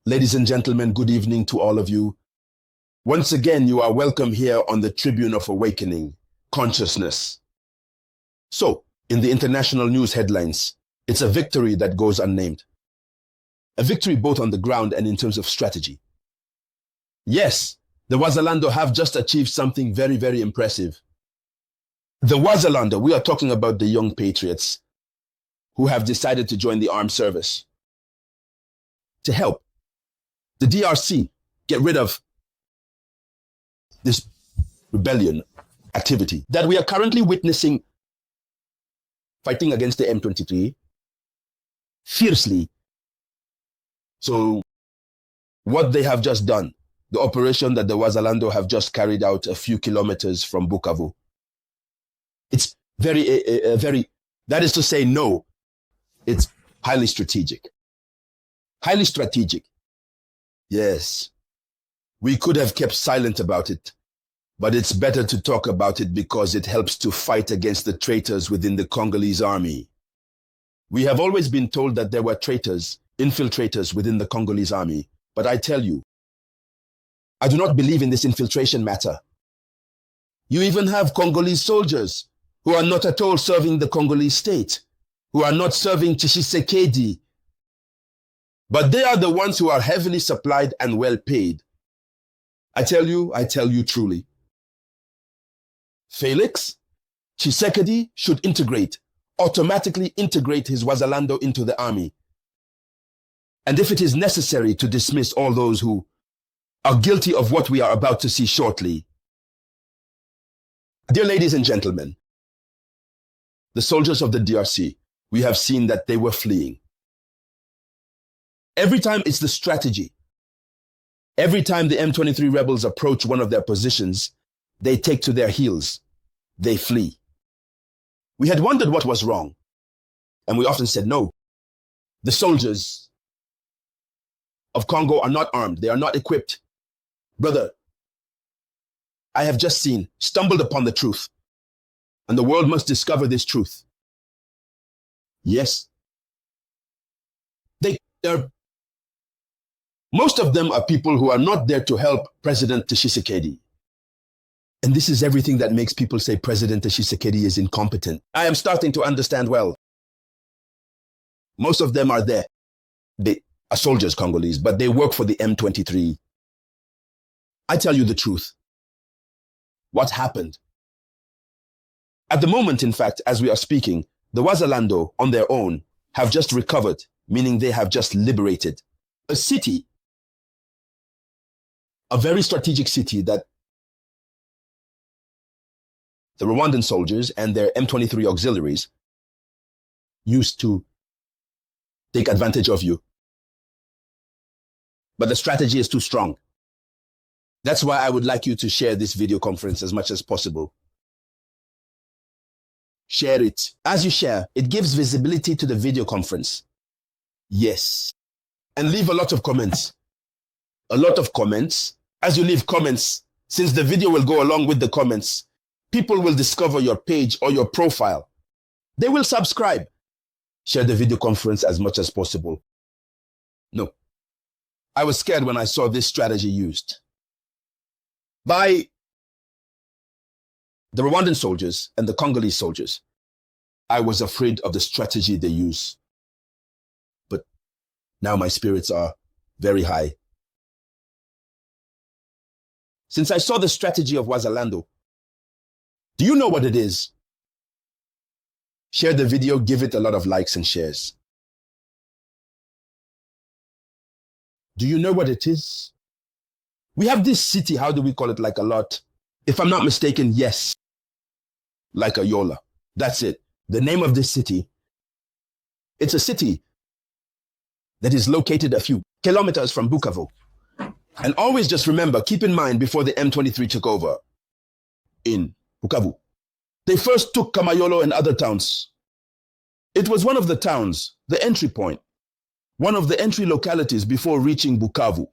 Ladies and gentlemen, good evening to all of you. Once again, you are welcome here on the Tribune of Awakening, Consciousness. So, in the international news headlines, it's a victory that goes unnamed. A victory both on the ground and in terms of strategy. Yes, the Wazalendo have just achieved something very, very impressive. The Wazalendo, we are talking about the young patriots who have decided to join the armed service to help the DRC get rid of this rebellion activity that we are currently witnessing, fighting against the M23 fiercely. So what they have just done, the operation that the Wazalendo have just carried out a few kilometers from Bukavu, it's very, that is to say, no, it's highly strategic. Highly strategic. Yes. We could have kept silent about it, but it's better to talk about it because it helps to fight against the traitors within the Congolese army. We have always been told that there were traitors, infiltrators within the Congolese army, but I tell you, I do not believe in this infiltration matter. You even have Congolese soldiers who are not at all serving the Congolese state, who are not serving Tshisekedi, but they are the ones who are heavily supplied and well paid. I tell you truly. Felix Tshisekedi should automatically integrate his Wazalendo into the army. And if it is necessary to dismiss all those who are guilty of what we are about to see shortly. Dear ladies and gentlemen, the soldiers of the DRC, we have seen that they were fleeing. Every time it's the strategy. Every time the M23 rebels approach one of their positions, they take to their heels. They flee. We had wondered what was wrong. And we often said, no, the soldiers of Congo are not armed. They are not equipped. Brother, I have just stumbled upon the truth. And the world must discover this truth. Yes. Most of them are people who are not there to help President Tshisekedi. And this is everything that makes people say President Tshisekedi is incompetent. I am starting to understand well. Most of them are there. They are soldiers, Congolese, but they work for the M23. I tell you the truth. What happened? At the moment, in fact, as we are speaking, the Wazalendo on their own have just recovered, meaning they have just liberated a city, a very strategic city that the Rwandan soldiers and their M23 auxiliaries used to take advantage of you. But the strategy is too strong. That's why I would like you to share this video conference as much as possible. Share it. As you share, it gives visibility to the video conference. Yes. And leave a lot of comments. A lot of comments. As you leave comments, since the video will go along with the comments, people will discover your page or your profile. They will subscribe. Share the video conference as much as possible. No. I was scared when I saw this strategy used by the Rwandan soldiers and the Congolese soldiers. I was afraid of the strategy they use. But now my spirits are very high. Since I saw the strategy of Wazalendo, do you know what it is? Share the video, give it a lot of likes and shares. Do you know what it is? We have this city, how do we call it, like a lot? If I'm not mistaken, yes. Like a Yola. That's it. The name of this city. It's a city that is located a few kilometers from Bukavu. And always just remember, keep in mind before the M23 took over in Bukavu, they first took Kamayolo and other towns. It was one of the towns, the entry point, one of the entry localities before reaching Bukavu.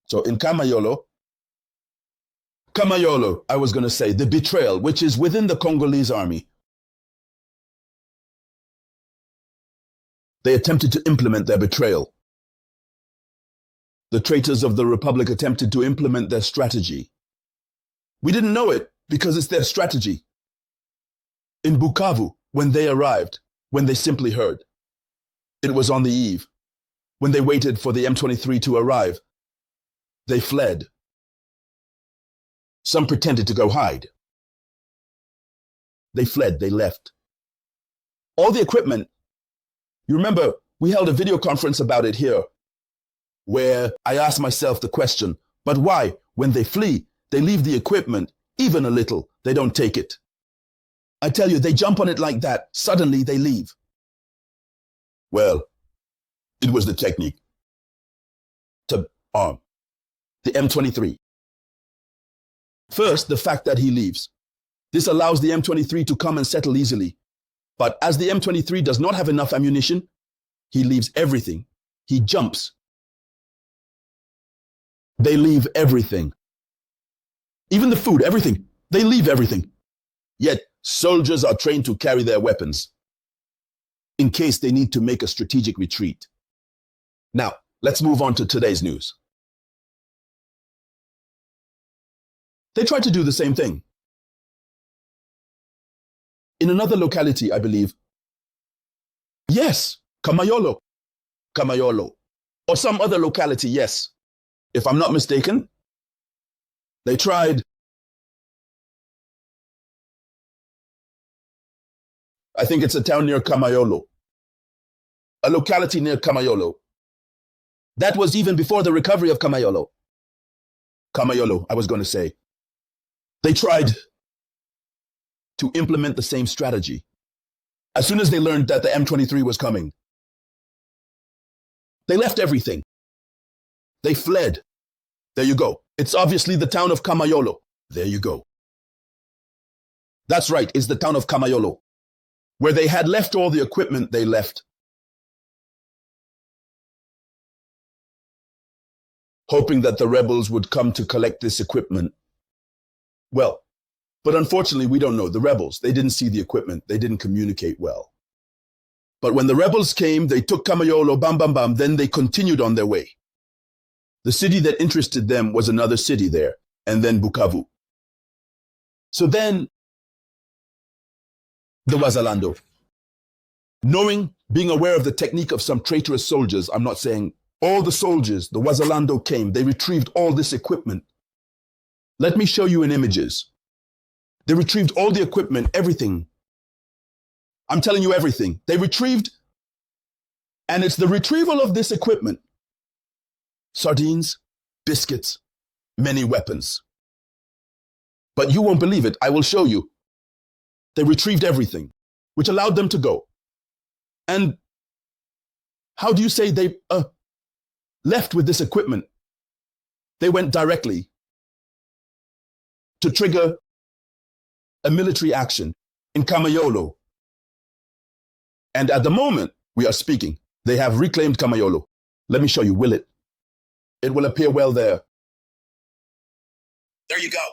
So in Kamayolo, I was going to say, the betrayal, which is within the Congolese army. They attempted to implement their betrayal. the traitors of the Republic attempted to implement their strategy. We didn't know it because it's their strategy. In Bukavu, when they arrived, when they simply heard, it was on the eve. When they waited for the M23 to arrive, they fled. Some pretended to go hide. They fled, they left. All the equipment, you remember, we held a video conference about it here, where I asked myself the question, but why, when they flee, they leave the equipment, even a little, they don't take it? I tell you, they jump on it like that, suddenly they leave. Well, it was the technique to arm the M23. First, the fact that he leaves. This allows the M23 to come and settle easily. But as the M23 does not have enough ammunition, he leaves everything. He jumps. They leave everything. Even the food, everything. They leave everything. Yet, soldiers are trained to carry their weapons in case they need to make a strategic retreat. Now, let's move on to today's news. They tried to do the same thing. In another locality, I believe. Yes, Kamayolo. Or some other locality, yes. If I'm not mistaken, they tried. I think it's a town near Kamayolo. A locality near Kamayolo. That was even before the recovery of Kamayolo. Kamayolo, I was going to say. They tried to implement the same strategy. As soon as they learned that the M23 was coming, they left everything. They fled. There you go. It's obviously the town of Kamayolo. There you go. That's right, it's the town of Kamayolo, where they had left all the equipment they left, hoping that the rebels would come to collect this equipment. Well, but unfortunately, we don't know. The rebels, they didn't see the equipment. They didn't communicate well. But when the rebels came, they took Kamayolo, bam, bam, bam, then they continued on their way. The city that interested them was another city there, and then Bukavu. So then, the Wazalendo. Knowing, being aware of the technique of some traitorous soldiers, I'm not saying all the soldiers, the Wazalendo came, they retrieved all this equipment. Let me show you in images. They retrieved all the equipment, everything. I'm telling you everything. They retrieved, and it's the retrieval of this equipment. Sardines, biscuits, many weapons. But you won't believe it. I will show you. They retrieved everything, which allowed them to go. And how do you say they left with this equipment? They went directly to trigger a military action in Kamayolo. And at the moment we are speaking, they have reclaimed Kamayolo. Let me show you, will it? It will appear well there. There you go.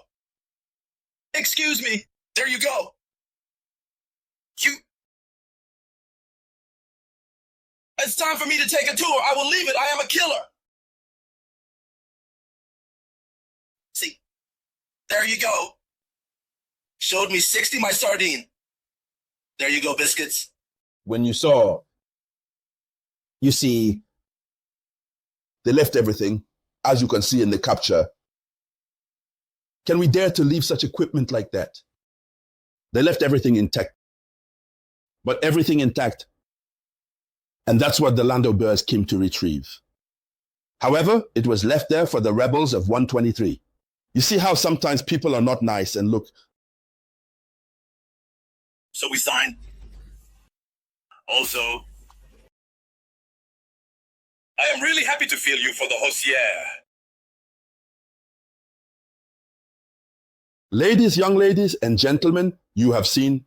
Excuse me. There you go. It's time for me to take a tour. I will leave it. I am a killer. See, there you go. Showed me 60 my sardine. There you go, biscuits. When you saw, you see, they left everything, as you can see in the capture. Can we dare to leave such equipment like that? They left everything intact. But everything intact. And that's what the Lando Bears came to retrieve. However, it was left there for the rebels of 123. You see how sometimes people are not nice and look. So we signed. Also, I am really happy to feel you for the Hosier. Ladies, young ladies and gentlemen, you have seen.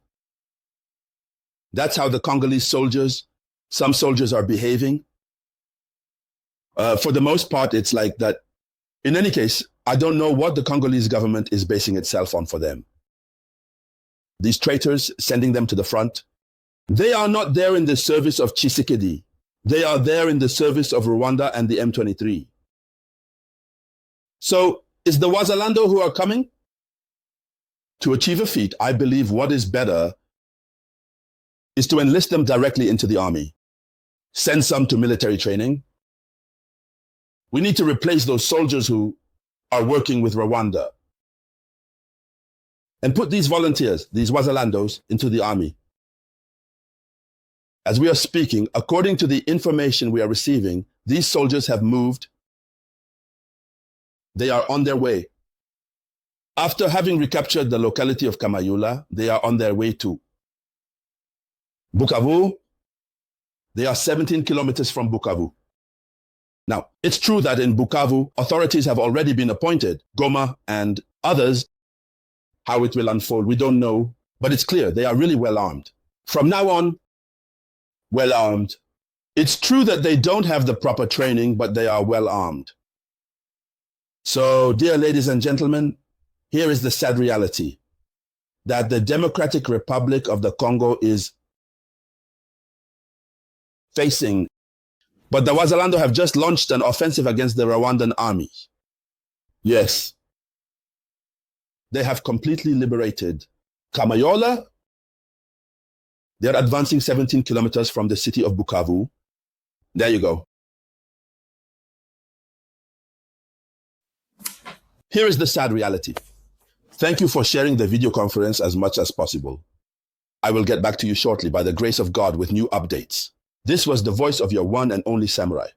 That's how the Congolese soldiers, some soldiers are behaving. For the most part, it's like that. In any case, I don't know what the Congolese government is basing itself on for them. These traitors, sending them to the front, they are not there in the service of Tshisekedi. They are there in the service of Rwanda and the M23. So is the Wazalendo who are coming? To achieve a feat, I believe what is better is to enlist them directly into the army. Send some to military training. We need to replace those soldiers who are working with Rwanda and put these volunteers, these Wazalandos, into the army. As we are speaking, according to the information we are receiving, these soldiers have moved. They are on their way. After having recaptured the locality of Kamayula, they are on their way to Bukavu. They are 17 kilometers from Bukavu. Now, it's true that in Bukavu, authorities have already been appointed, Goma and others. How it will unfold, we don't know, but it's clear they are really well armed. From now on, well armed. It's true that they don't have the proper training, but they are well armed. So, dear ladies and gentlemen, here is the sad reality that the Democratic Republic of the Congo is facing. But the Wazalendo have just launched an offensive against the Rwandan army. Yes. They have completely liberated Kamayula. They're advancing 17 kilometers from the city of Bukavu. There you go. Here is the sad reality. Thank you for sharing the video conference as much as possible. I will get back to you shortly by the grace of God with new updates. This was the voice of your one and only samurai.